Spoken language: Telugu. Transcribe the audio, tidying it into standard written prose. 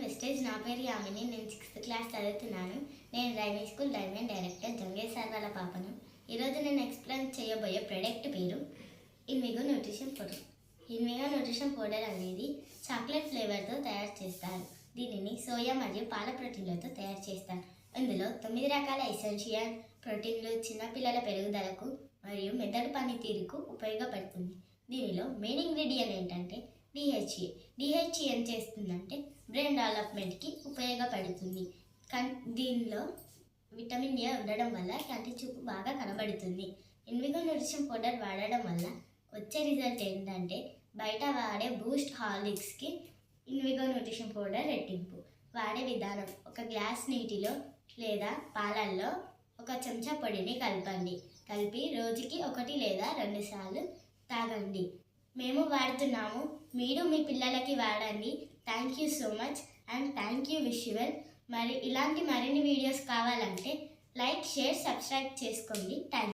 వెస్టేజ్ నా పేరు యామిని. నేను 6th క్లాస్ చదువుతున్నాను. నేను driving school diamond director Jange sir వాళ్ళ పాపను. ఈరోజు నేను ఎక్స్ప్లెయిన్ చేయబోయే ప్రోడక్ట్ పేరు Invigo nutrition powder. Invigo nutrition powder అనేది చాక్లెట్ ఫ్లేవర్తో తయారు చేస్తారు. దీనిని సోయా మరియు పాల ప్రోటీన్లతో తయారు చేస్తారు. ఇందులో 9 రకాల ఎసెన్షియల్ ప్రోటీన్లు చిన్నపిల్లల పెరుగుదలకు మరియు మెదడు పనితీరుకు ఉపయోగపడుతుంది. దీనిలో మెయిన్ ఇంగ్రీడియంట్ ఏంటంటే డిహెచ్ఏ. డిహెచ్ఏ ఏం చేస్తుందంటే బ్రెయిన్ డెవలప్మెంట్కి ఉపయోగపడుతుంది. దీనిలో విటమిన్ ఏ ఉండడం వల్ల కంటి చూపు బాగా కనబడుతుంది. ఇన్విగో న్యూట్రిషన్ పౌడర్ వాడడం వల్ల వచ్చే రిజల్ట్ ఏంటంటే బయట వాడే బూస్ట్ హార్లిక్స్కి ఇన్విగో న్యూట్రిషన్ పౌడర్ రెట్టింపు. వాడే విధానం: ఒక గ్లాస్ నీటిలో లేదా పాలల్లో 1 చెంచా పొడిని కలిపి రోజుకి 1 లేదా 2 సార్లు తాగండి. మేము వాడుతున్నాము, మీరు మీ పిల్లలకి వాడండి. Thank you so much and thank you visual. మరి ఇలాంటి మరిన్ని వీడియోస్ కావాలంటే లైక్, షేర్, సబ్స్క్రైబ్ చేసుకోండి. థ్యాంక్